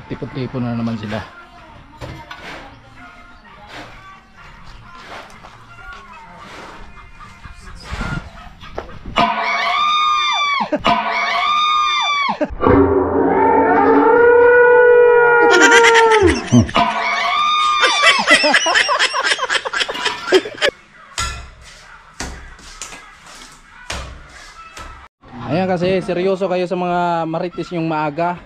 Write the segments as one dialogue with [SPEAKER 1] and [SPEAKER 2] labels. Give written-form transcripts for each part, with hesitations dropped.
[SPEAKER 1] Tipon-tipon na naman sila. Ayan, kasi seryoso kayo sa mga marites yung maaga.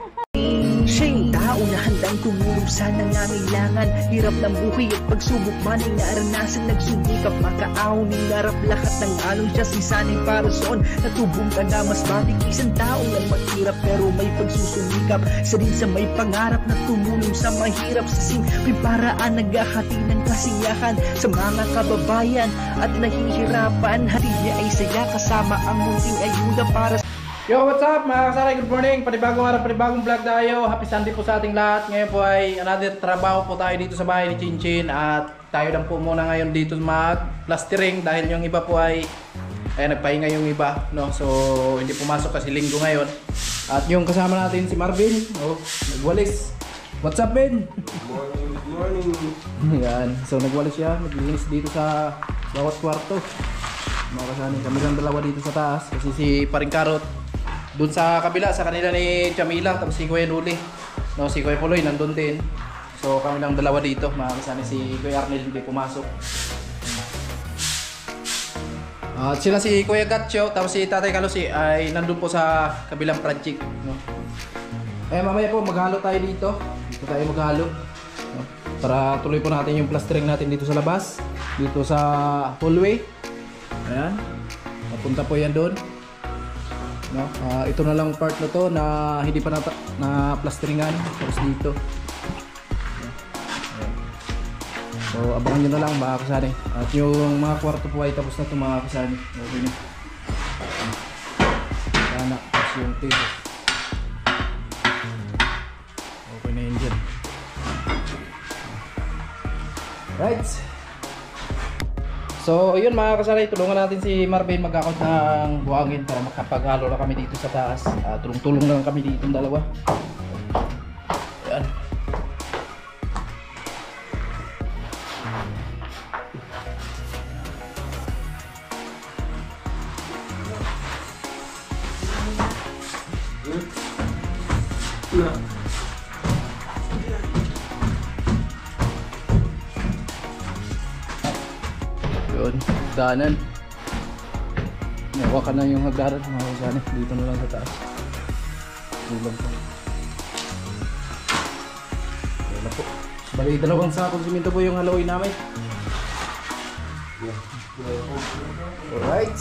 [SPEAKER 2] Siya yung tao na handang tumulong sa nangangailangan. Hirap ng buhay at pagsubok man ay naranasan. Nagsumikap makaaon, ningarap lahat ng alon. Siya sisanay para soon, natubong ka na mas matik. Isang tao lang maghirap pero may pagsusumikap. Isa din sa may pangarap na tumulong sa mahirap. Sa simpleng paraan naghahati ng kasiyahan sa mga kababayan at nahihirapan. Hati niya ay saya kasama ang munting ayuda para sa...
[SPEAKER 1] Yo, what's up mga kasaray? Good morning! Panibagong araw, panibagong vlog tayo. Happy Sunday po sa ating lahat. Ngayon po ay another trabaho po tayo dito sa bahay ni Chinchin. At tayo lang po muna ngayon dito mag-plastering dahil yung iba po ay nagpahinga yung iba, no? So hindi pumasok kasi linggo ngayon. At yung kasama natin si Marvin, nagwalis. What's up, Ben?
[SPEAKER 3] Good morning.
[SPEAKER 1] Yan. So nagwalis siya, naglinis dito sa bawat kwarto. Mga kasani, kami lang dalawa dito sa taas kasi si Paring Karot doon sa kabila, sa kanila ni Chamila, tapos si Kuya Nuli, no, si Kuya Puloy nandun din. So kami lang dalawa dito, mga kasani, si Kuya Arnel hindi pumasok. At sila si Kuya Gatcho, tapos si Tatay Kalusi ay nandun po sa kabilang project, no. Mamaya po maghalo tayo dito. Dito tayo maghalo, no, para tuloy po natin yung plastering natin dito sa labas, dito sa hallway. Ayan, napunta po yan doon, no? Ito na lang part na to na hindi pa na plasteringan. Tapos dito, ayan. So abangan nyo na lang mga kasani. At yung mga kwarto po ay tapos na ito mga kasani. Okay na. Sana, tapos yung table. Okay na yun dyan. Right. So yun mga kasaray, tulungan natin si Marvin mag-account ng buhangin para makapaghalo na kami dito sa taas. Tulong-tulong lang kami dito ng dalawa. Ayan. Yun, hagdanan. Nawakan na yung hagdanan mga kasani. Dito na lang sa taas. Tulang po. Wala po. Bali, dalawang sakong siminto po yung haluin namin. Alright.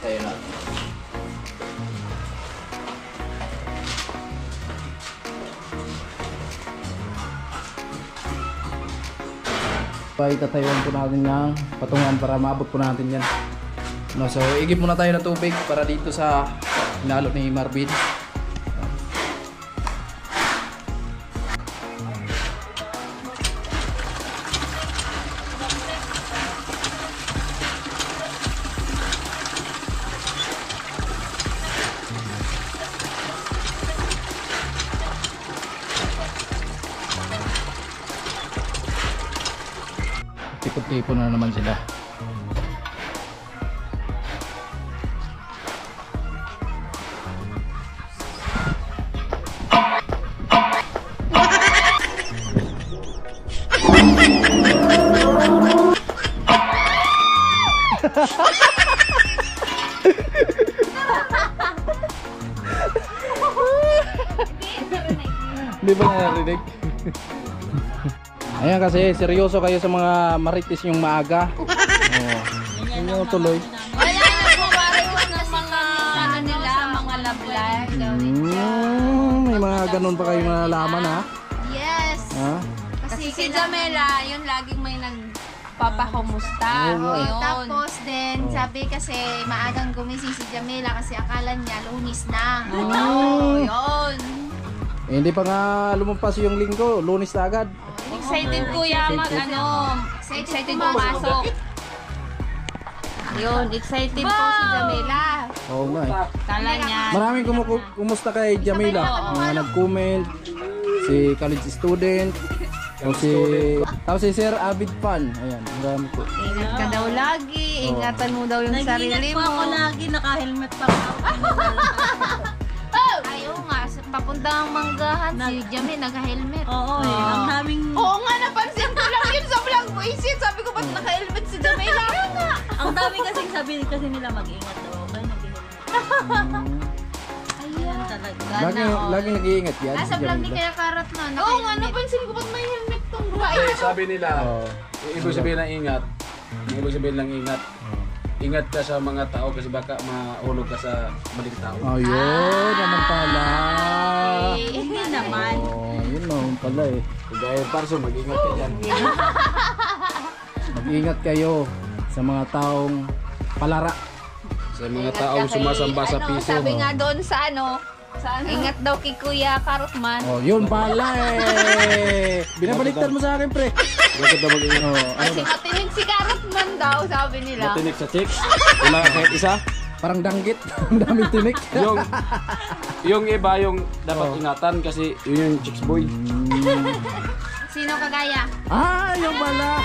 [SPEAKER 1] Tayo na. Itatayuan po natin ng patungan para maabot po natin yan, no. So igib muna tayo ng tubig para dito sa hinalo ni Marvin. Tipon-tipon na naman sila. Hindi ba narinig? Ayan kasi seryoso kayo sa mga marites yung maaga. Oh. Ano tuloy?
[SPEAKER 3] Wala na po marites ng mga ano nila, mga love life.
[SPEAKER 1] May mga ganun pa kayo nalalaman ha?
[SPEAKER 3] Yes.
[SPEAKER 1] Ha?
[SPEAKER 3] Kasi si Jamela, yun laging may nagpapakumusta. Yun.
[SPEAKER 4] Tapos din, sabi kasi maagang gumising si Jamela kasi akala niya Lunis na.
[SPEAKER 3] Yun.
[SPEAKER 1] Eh, hindi pa nga lumampas yung linggo, Lunes na agad.
[SPEAKER 3] Excited kuya excited pumasok. Yun, excited po si Jamela.
[SPEAKER 1] Oo nga eh.
[SPEAKER 3] Kala niya.
[SPEAKER 1] Maraming kumusta kay Jamila. Mga nag-comment, si college student, tapos si Sir Avid Fan. Ayan, marami po.
[SPEAKER 3] Ingat ka daw lagi, ingatan mo daw yung sarili mo.
[SPEAKER 5] Nag-ingat po ako lagi, naka-helmet pa ako.
[SPEAKER 4] Ayaw nga, papunta ang manggahan si Jamie naka-helmet.
[SPEAKER 5] Oo, ang daming...
[SPEAKER 3] Oo nga, napansin ko lang yun sa vlog mo. Sabi ko, ba't naka-helmet si Jamela?
[SPEAKER 5] Ang dami kasing sabi kasi nila mag-ingat daw ako. Kaya nag-ingat. Ayan talaga.
[SPEAKER 1] Lagi nag-iingat yan.
[SPEAKER 4] Nasa
[SPEAKER 1] si
[SPEAKER 4] vlog ni
[SPEAKER 1] Jamila.
[SPEAKER 4] Kaya Karot na,
[SPEAKER 3] Oo nga,
[SPEAKER 4] naka-helmet.
[SPEAKER 3] napansin ko, ba't may helmet tong babae?
[SPEAKER 6] Sabi nila,
[SPEAKER 1] Oo.
[SPEAKER 6] ibig sabihin ng ingat. Ibig sabihin ng ingat. Ingat ka sa mga tao kasi baka mahulog ka sa maling tao.
[SPEAKER 1] Ayun, naman pala.
[SPEAKER 5] Hindi naman.
[SPEAKER 1] Oh, yun naman pala eh.
[SPEAKER 6] Kagaya parso, mag-ingat ka dyan.
[SPEAKER 1] Mag-ingat kayo sa mga taong palara.
[SPEAKER 6] Sa mga taong sumasamba sa piso.
[SPEAKER 3] Sabi nga doon sa ingat daw kay Kuya Karotman.
[SPEAKER 1] Oh, yun pala eh. Binabaliktad mo sa akin, pre.
[SPEAKER 6] Bakit daw mag-ingat?
[SPEAKER 1] Oh, ano
[SPEAKER 3] Kasi
[SPEAKER 1] ba?
[SPEAKER 3] matinig si Karotman daw, sabi nila.
[SPEAKER 6] Matinik sa chicks. Wala ka kahit isa.
[SPEAKER 1] Parang danggit. Ang daming tinik.
[SPEAKER 6] Yung iba yung dapat ingatan kasi yun yung chicks boy.
[SPEAKER 4] Sino kagaya?
[SPEAKER 1] Ah, yung pala.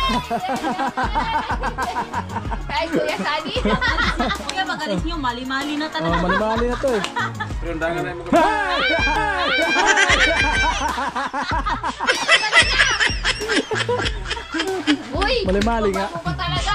[SPEAKER 3] Kahit Kuya Sani.
[SPEAKER 5] Kuya, magalis nyo, mali-mali na
[SPEAKER 1] Oh,
[SPEAKER 5] talaga.
[SPEAKER 1] mali-mali na to eh.
[SPEAKER 6] Pero undangan na yung mga...
[SPEAKER 3] Uy!
[SPEAKER 1] Mali-mali nga.
[SPEAKER 3] Ako ba talaga?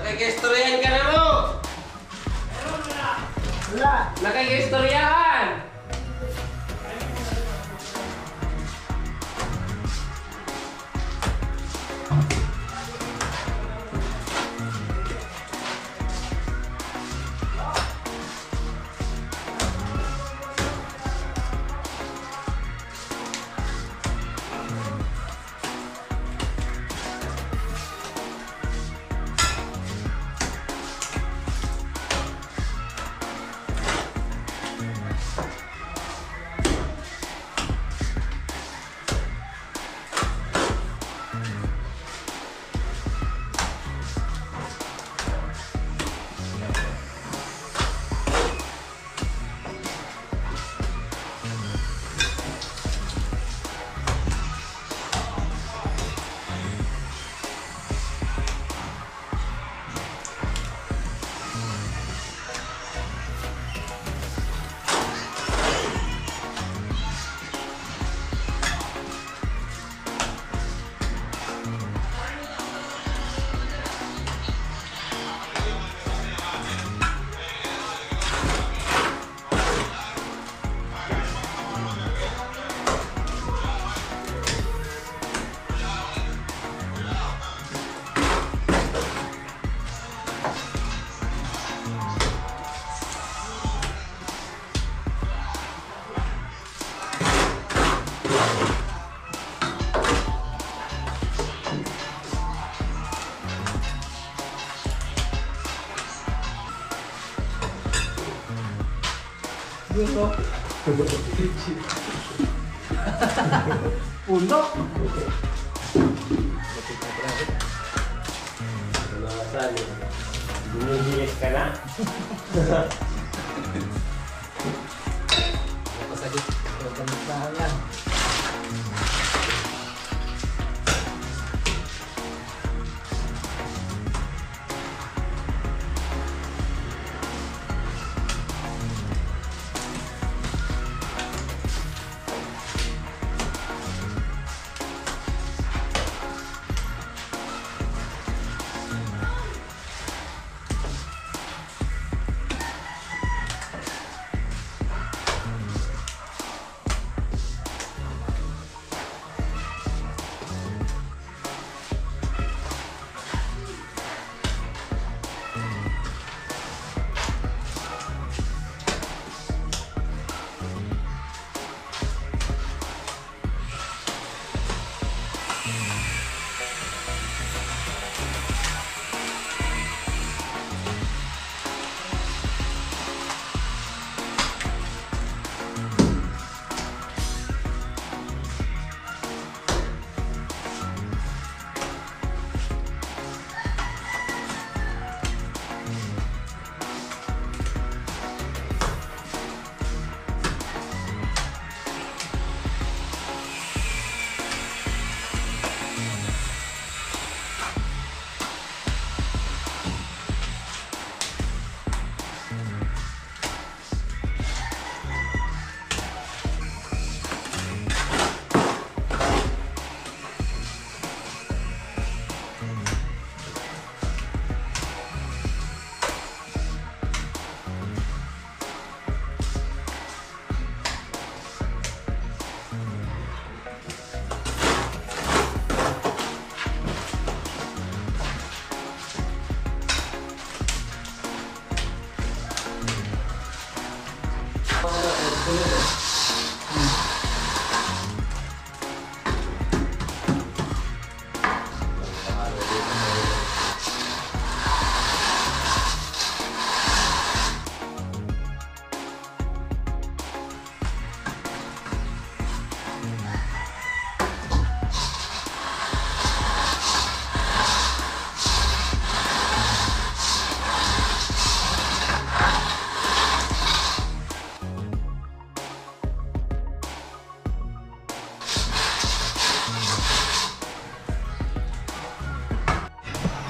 [SPEAKER 7] Nakikistoryahan ka na mo! Nakikistoryahan!
[SPEAKER 1] Gusto. Uno.
[SPEAKER 7] Bumihiyas ka na?
[SPEAKER 1] Masakit. Pagkamisahan yan.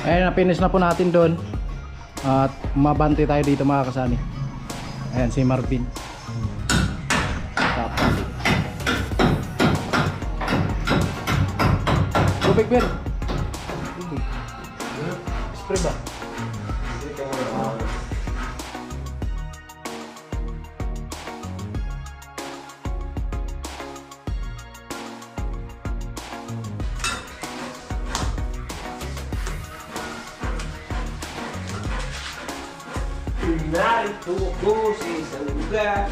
[SPEAKER 1] Ayun, na-finish na po natin doon. At mabante tayo dito mga kasani. Ayan si Marvin. Tapos. Tubig, Ben. Tubig. Spray ba?
[SPEAKER 7] Narito ko sa isang lugar.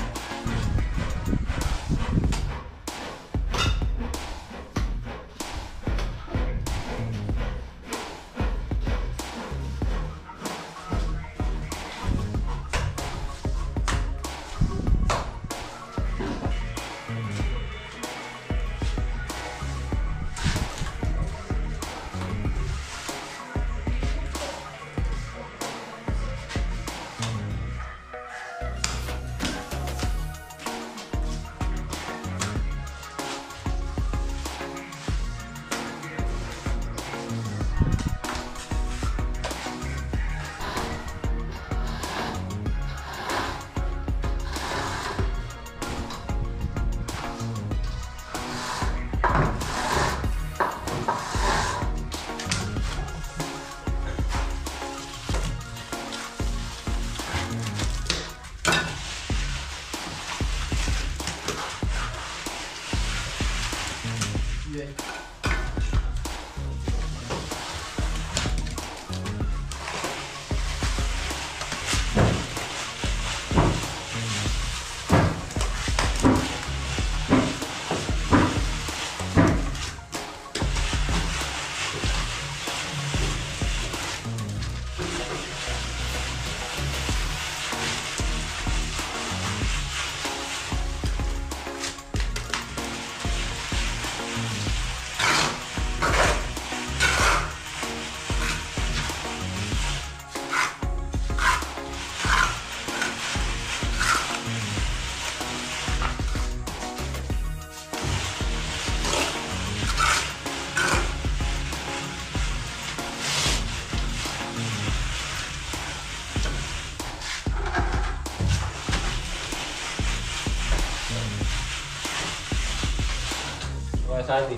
[SPEAKER 7] Kuya Sandy.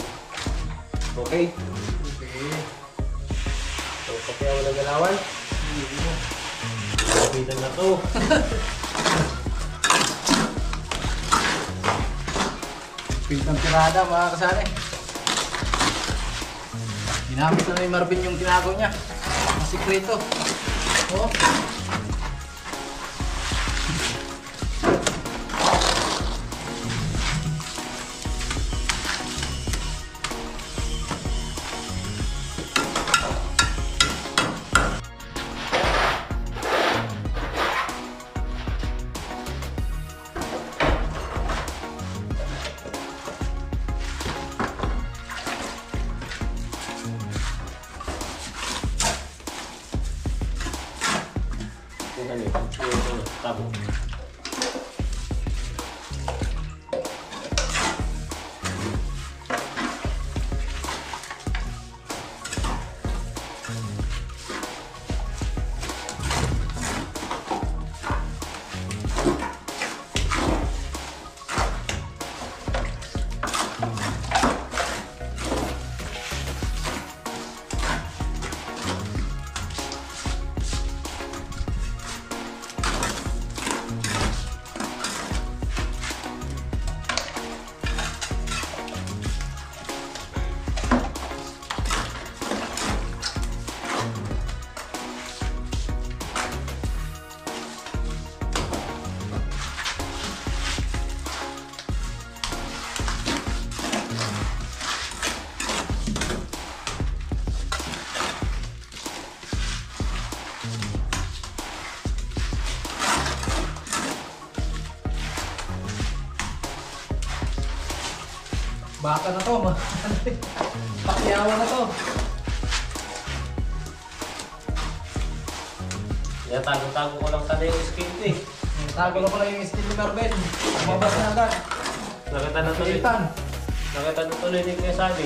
[SPEAKER 7] Okay?
[SPEAKER 1] Okay.
[SPEAKER 7] So, pati ako nagalawan. Kapitan na to.
[SPEAKER 1] Pitang tirada mga kasali. Ginamit na ni Marvin yung tinago niya. Ang sikreto. Oh.
[SPEAKER 7] Tabo. Baka na to, pakyawa na to.
[SPEAKER 8] Kaya tago-tago ko lang sana yung skate eh.
[SPEAKER 1] Tago na pala yung skill ni Marvin. Umabas na agad.
[SPEAKER 8] Nakita na tuloy.
[SPEAKER 1] Itan.
[SPEAKER 8] Nakita na tuloy ni Kuya Sabi.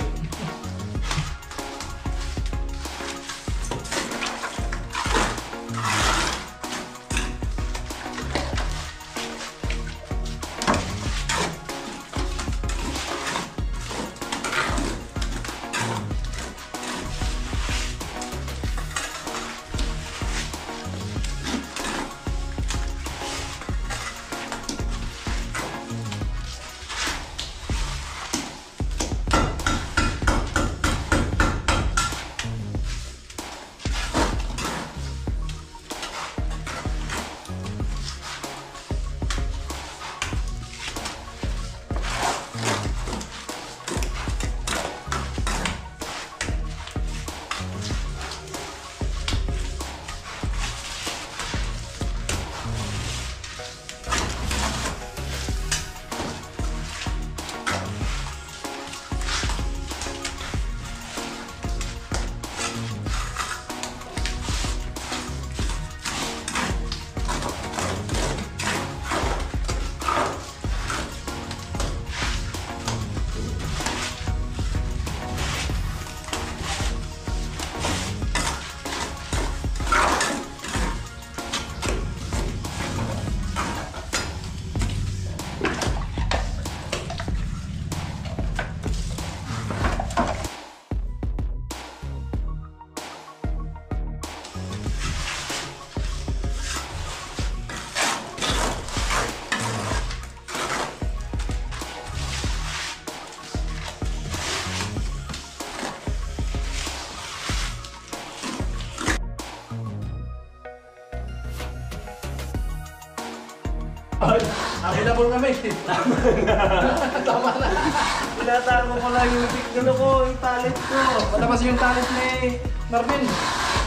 [SPEAKER 1] Available kami. Tama na.
[SPEAKER 8] Tinatago ko lang yung ano ko, yung talent ko.
[SPEAKER 1] Palabas yung talent ni Marvin.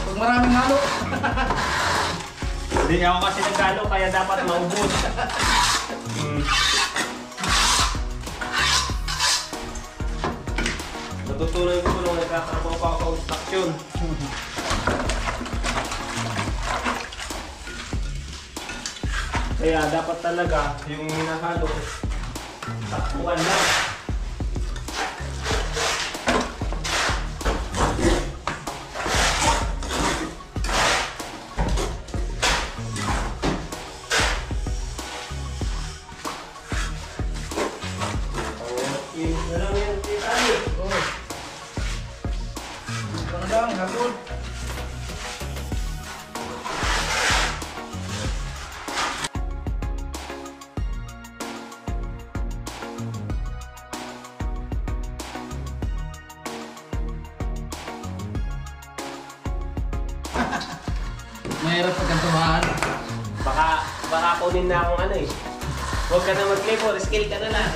[SPEAKER 1] Pag maraming halo.
[SPEAKER 8] Hindi niya ako kasi nagalo, kaya dapat maubos. Natutunan ko nung nagkatrabaho pa ako sa construction. Kaya dapat talaga yung hinahalo, takbuhan lang. Ano yan, tita?
[SPEAKER 1] lang, hapon. Mahirap pagkantumahan.
[SPEAKER 8] Baka kunin na akong ano eh. Huwag ka na mag-labor, skill ka na lang.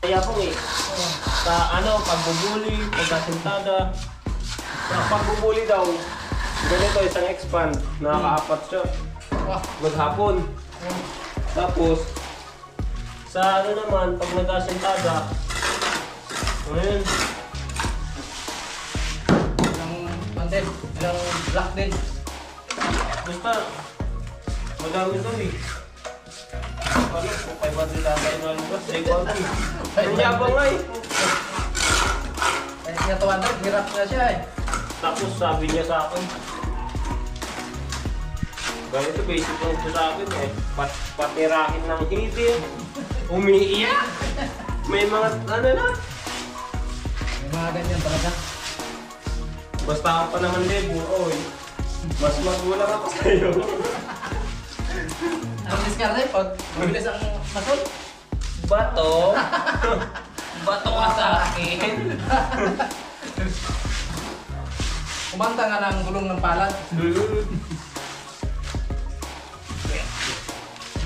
[SPEAKER 8] Kaya po eh, sa pagbubuli, pagkasintada. Sa pagbubuli daw, ganito isang expand, nakaka-apat siya. Maghapon. Tapos, sa naman, pag nagkasintada, ayun.
[SPEAKER 1] Ilang black din.
[SPEAKER 8] Basta, madami doon eh. Ano, kung 500 tayo na lang ba? Say ko ako. Ang yabang nga eh.
[SPEAKER 1] Ay, nga 200, hirap na siya eh.
[SPEAKER 8] Tapos sabi niya sa akin, ganito basic lang ito sa akin eh. Patirahin ng hitin. Umiiyak. May mga ano na.
[SPEAKER 1] May mga ganyan talaga.
[SPEAKER 8] Basta ka pa naman labor, oy. Mas magulang ako sa'yo.
[SPEAKER 1] Ang diskarte pag mabilis ang masol.
[SPEAKER 8] Bato? Bato ka sa akin?
[SPEAKER 1] Kumanta nga ng gulong ng palad.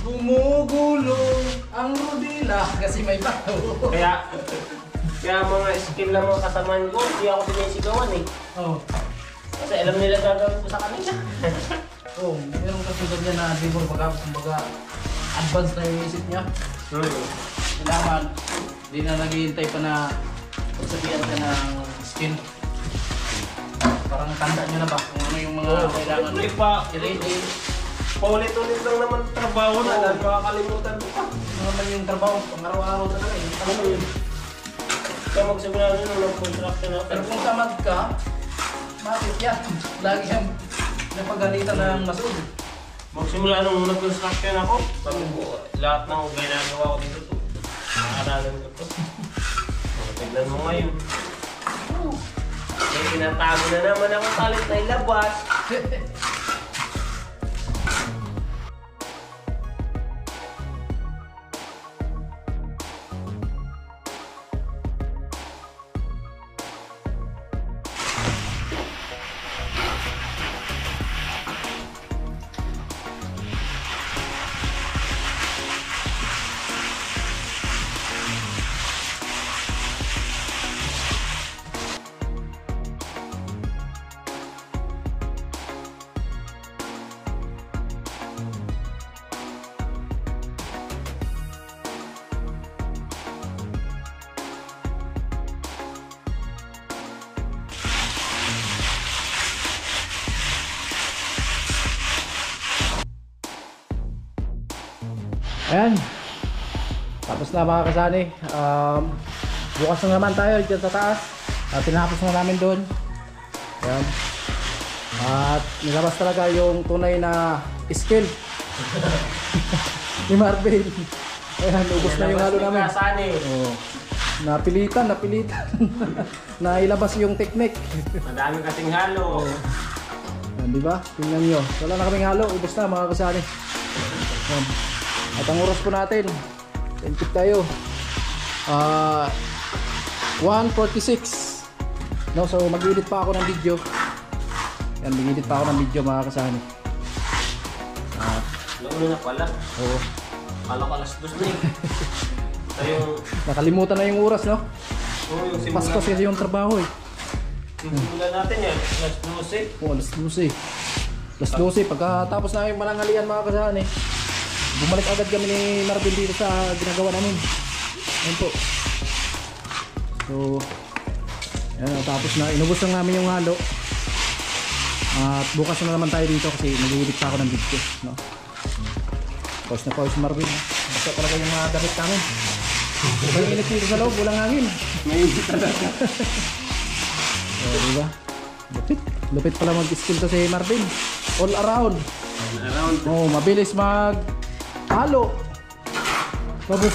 [SPEAKER 1] Gumugulong ang rudila kasi may bato.
[SPEAKER 8] Kaya mga skill lang mga kasamaan ko, hindi ako sinisigawan eh.
[SPEAKER 1] Oh.
[SPEAKER 8] Kasi alam nila gagawin ko sa kanila.
[SPEAKER 1] Oh, meron kasunod niya na labor kumbaga advance na yung isip niya. Kailangan, hindi na naghihintay pa na sabihan ka ng skill. Parang tanda niyo na ba kung ano yung mga kailangan i-ready.
[SPEAKER 8] Paulit-ulit lang naman trabaho na, dahil makakalimutan ko pa.
[SPEAKER 1] Ano naman yung trabaho, pang araw-araw talaga eh.
[SPEAKER 8] Kaya magsimula nyo nung nag-construction ako.
[SPEAKER 1] Pero kung tamad ka, bakit yan? Lagi siyang napagalitan ng masud.
[SPEAKER 8] Magsimula nung nag-construction ako, sabi ko, lahat ng ginagawa ko dito to. Nakaralan ko to. Tignan mo ngayon. May tinatago na naman ako talent na ilabas.
[SPEAKER 1] Ayan. Tapos na mga kasani. Bukas na naman tayo dyan sa taas. Tinapos na namin doon. Ayan. At nilabas talaga yung tunay na skill ni Marvin. Ayan, ubos na yung halo namin. Oh. Napilitan. Nailabas yung technique.
[SPEAKER 8] Madami kasing halo.
[SPEAKER 1] Ayan, diba? Tingnan nyo. Wala na kaming halo. Ubos na mga kasani. Ayan. At ang oras po natin, tip tayo, 1:46. No, so mag-edit pa ako ng video. Yan, mag-edit pa ako ng video mga kasani.
[SPEAKER 8] Nauna na pala.
[SPEAKER 1] Oo.
[SPEAKER 8] Kala ko alas 2 na eh.
[SPEAKER 1] Nakalimutan na yung oras, no?
[SPEAKER 8] Yung simula.
[SPEAKER 1] Pasko kasi yung trabaho eh.
[SPEAKER 8] Yung simula natin yan, alas 12.
[SPEAKER 1] Oh, alas 12. Alas 12, pagkatapos na yung manangalian mga kasani, bumalik agad kami ni Marvin dito sa ginagawa namin. Ayan po. So, ayan, tapos na, inubos lang namin yung halo. At bukas na naman tayo dito kasi nag-edit pa ako ng video, no? Pause na pause si Marvin, no? Basta talaga yung mga damit namin. Walang init dito sa loob, walang hangin.
[SPEAKER 8] May init talaga.
[SPEAKER 1] O, diba? Lupit pala mag-skill to si Marvin. All around. Oh, mabilis mag halo. Tapos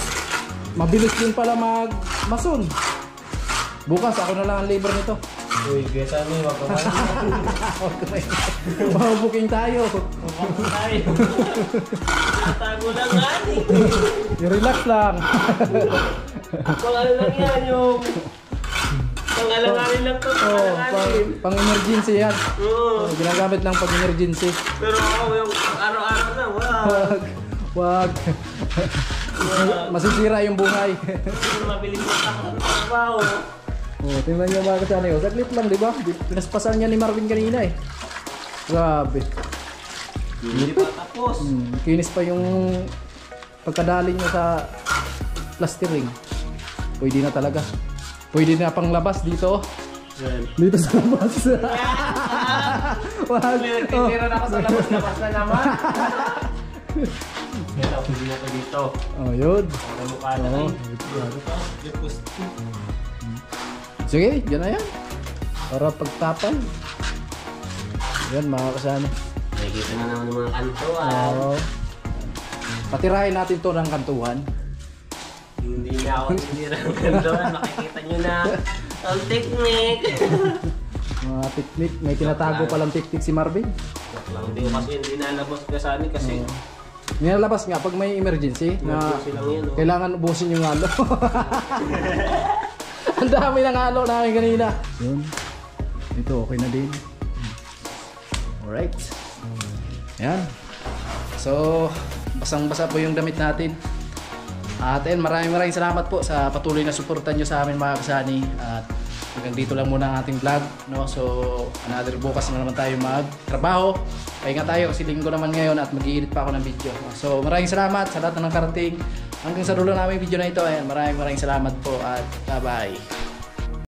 [SPEAKER 1] mabilis din pala mag-mason. Bukas ako na lang ang labor nito.
[SPEAKER 8] Uy, kesa mo, wag ka man.
[SPEAKER 1] Mabuking tayo.
[SPEAKER 8] Wag ka tayo. Tago lang nga eh.
[SPEAKER 1] I-relax lang.
[SPEAKER 8] Pang ano lang yan yung... Pang alanganin lang to, pang alanganin.
[SPEAKER 1] Pang-emergency yan.
[SPEAKER 8] Oo.
[SPEAKER 1] Ginagamit lang pag-emergency.
[SPEAKER 8] Pero ako yung araw-araw na, wow.
[SPEAKER 1] Wag. Masisira yung buhay.
[SPEAKER 8] Mabilis mo sa trabaho.
[SPEAKER 1] Oh, tingnan niyo mga kasani. Oh, saglit lang, di ba? Pinaspasan niya ni Marvin kanina eh. Grabe.
[SPEAKER 8] Hindi pa tapos.
[SPEAKER 1] Kinis pa yung pagkadali niya sa plastering. Pwede na talaga. Pwede na pang labas dito.
[SPEAKER 8] Yan.
[SPEAKER 1] Dito sa labas. Wag. Oh.
[SPEAKER 8] Titira na ako sa labas-labas na naman. Yan ako, hindi na ko dito.
[SPEAKER 1] Oh, yun.
[SPEAKER 8] Ang mukha na
[SPEAKER 1] Oh.
[SPEAKER 8] kayo.
[SPEAKER 1] Sige, yan na yan. Para pagtapal. Yan mga kasama.
[SPEAKER 8] Nakikita na naman ng mga kantuan.
[SPEAKER 1] Oh. Patirahin natin to ng kantuhan.
[SPEAKER 8] Hindi na ako tinira ng kantuan. Makikita nyo na ang technique.
[SPEAKER 1] Mga teknik. May tinatago palang teknik si Marvin.
[SPEAKER 8] Lang din kasi hindi nalabas kasani kasi
[SPEAKER 1] Nilalabas nga pag may emergency na
[SPEAKER 8] emergency lang yun. Oh.
[SPEAKER 1] kailangan ubusin yung halo. Ang dami ng halo namin kanina. Yun. Ito okay na din. Alright. Yan. So, basang-basa po yung damit natin. At ayun, maraming salamat po sa patuloy na suportan nyo sa amin mga kasani. At hanggang dito lang muna ang ating vlog. No? So, another bukas na naman tayo magtrabaho. Pahinga tayo kasi linggo naman ngayon at mag-i-edit pa ako ng video. So, maraming salamat sa lahat ng nakarating. Hanggang sa dulo namin video na ito. Ayan, maraming salamat po at bye-bye.